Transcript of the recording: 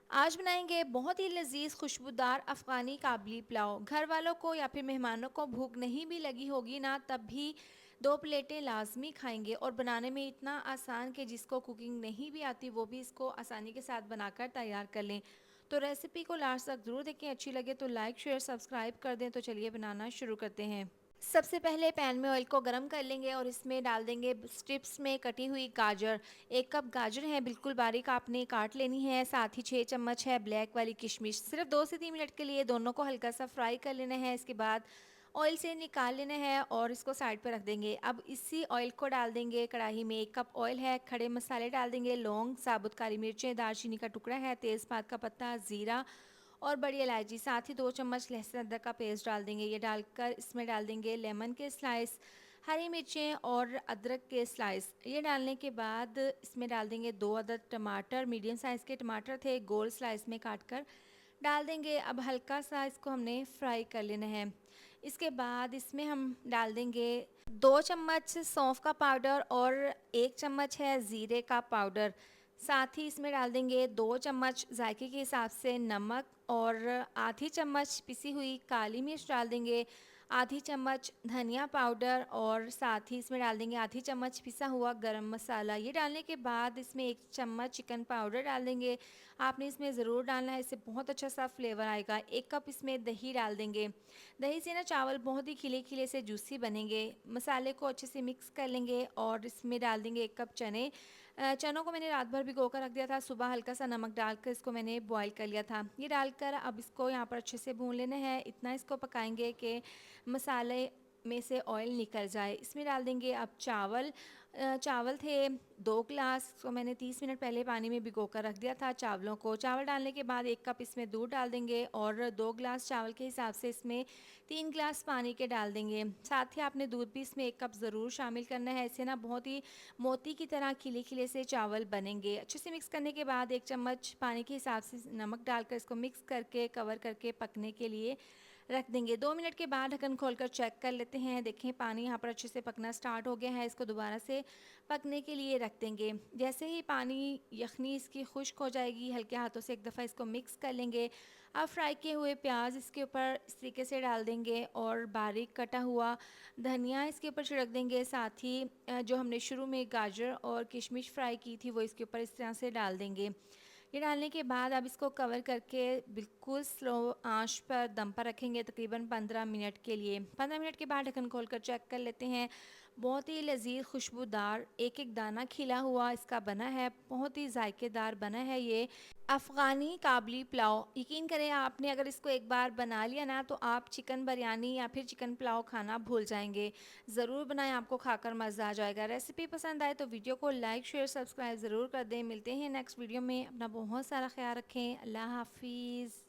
आज बनाएंगे बहुत ही लजीज खुशबूदार अफ़गानी काबली पुलाव। घर वालों को या फिर मेहमानों को भूख नहीं भी लगी होगी ना, तब भी दो प्लेटें लाजमी खाएंगे। और बनाने में इतना आसान कि जिसको कुकिंग नहीं भी आती वो भी इसको आसानी के साथ बनाकर तैयार कर लें। तो रेसिपी को लास्ट तक ज़रूर देखें, अच्छी लगे तो लाइक शेयर सब्सक्राइब कर दें। तो चलिए बनाना शुरू करते हैं। सबसे पहले पैन में ऑयल को गरम कर लेंगे और इसमें डाल देंगे स्ट्रिप्स में कटी हुई गाजर। 1 कप गाजर है, बिल्कुल बारीक आपने काट लेनी है। साथ ही 6 चम्मच है ब्लैक वाली किशमिश। सिर्फ 2 से 3 मिनट के लिए दोनों को हल्का सा फ्राई कर लेना है। इसके बाद ऑयल से निकाल लेना है और इसको साइड पर रख देंगे। अब इसी ऑयल को डाल देंगे कढ़ाई में। 1 कप ऑयल है, खड़े मसाले डाल देंगे, लौंग, साबुत काली मिर्चें, दालचीनी का टुकड़ा है, तेज़पात का पत्ता, ज़ीरा और बड़ी इलायची। साथ ही 2 चम्मच लहसुन अदरक का पेस्ट डाल देंगे। ये डालकर इसमें डाल देंगे लेमन के स्लाइस, हरी मिर्चें और अदरक के स्लाइस। ये डालने के बाद इसमें डाल देंगे 2 अदद टमाटर, मीडियम साइज़ के टमाटर थे, गोल स्लाइस में काट कर डाल देंगे। अब हल्का सा इसको हमने फ्राई कर लेना है। इसके बाद इसमें हम डाल देंगे 2 चम्मच सौंफ का पाउडर और 1 चम्मच है ज़ीरे का पाउडर। साथ ही इसमें डाल देंगे 2 चम्मच जायके के हिसाब से नमक और आधी चम्मच पिसी हुई काली मिर्च डाल देंगे, आधी चम्मच धनिया पाउडर और साथ ही इसमें डाल देंगे आधी चम्मच पिसा हुआ गरम मसाला। ये डालने के बाद इसमें 1 चम्मच चिकन पाउडर डाल देंगे। आपने इसमें ज़रूर डालना है, इससे बहुत अच्छा सा फ्लेवर आएगा। 1 कप इसमें दही डाल देंगे। दही से ना चावल बहुत ही खिले खिले से जूसी बनेंगे। मसाले को अच्छे से मिक्स कर लेंगे और इसमें डाल देंगे 1 कप चने। चनों को मैंने रात भर भिगो कर रख दिया था, सुबह हल्का सा नमक डालकर इसको मैंने बॉईल कर लिया था। ये डालकर अब इसको यहाँ पर अच्छे से भून लेना है। इतना इसको पकाएंगे कि मसाले में से ऑयल निकल जाए। इसमें डाल देंगे अब चावल। चावल थे 2 गिलास, को मैंने 30 मिनट पहले पानी में भिगो कर रख दिया था चावलों को। चावल डालने के बाद 1 कप इसमें दूध डाल देंगे और 2 गिलास चावल के हिसाब से इसमें 3 गिलास पानी के डाल देंगे। साथ ही आपने दूध भी इसमें 1 कप ज़रूर शामिल करना है। इससे ना बहुत ही मोती की तरह खिले खिले से चावल बनेंगे। अच्छे से मिक्स करने के बाद 1 चम्मच पानी के हिसाब से नमक डालकर इसको मिक्स करके कवर करके पकने के लिए रख देंगे। 2 मिनट के बाद ढक्कन खोलकर चेक कर लेते हैं। देखें पानी यहाँ पर अच्छे से पकना स्टार्ट हो गया है। इसको दोबारा से पकने के लिए रख देंगे। जैसे ही पानी यखनी इसकी खुश्क हो जाएगी, हल्के हाथों से एक दफ़ा इसको मिक्स कर लेंगे। अब फ्राई किए हुए प्याज इसके ऊपर इस तरीके से डाल देंगे और बारीक कटा हुआ धनिया इसके ऊपर छिड़क देंगे। साथ ही जो हमने शुरू में गाजर और किशमिश फ्राई की थी वो इसके ऊपर इस तरह से डाल देंगे। ये डालने के बाद अब इसको कवर करके बिल्कुल स्लो आंच पर दम पर रखेंगे तकरीबन 15 मिनट के लिए। 15 मिनट के बाद ढक्कन खोलकर चेक कर लेते हैं। बहुत ही लजीज खुशबूदार एक एक दाना खिला हुआ इसका बना है, बहुत ही जायकेदार बना है ये अफ़गानी काबली पुलाव। यकीन करें आपने अगर इसको एक बार बना लिया ना तो आप चिकन बिरयानी या फिर चिकन पुलाव खाना भूल जाएंगे। ज़रूर बनाएं, आपको खाकर मज़ा आ जाएगा। रेसिपी पसंद आए तो वीडियो को लाइक शेयर सब्सक्राइब ज़रूर कर दें। मिलते हैं नेक्स्ट वीडियो में। अपना बहुत सारा ख्याल रखें। अल्लाह हाफिज़।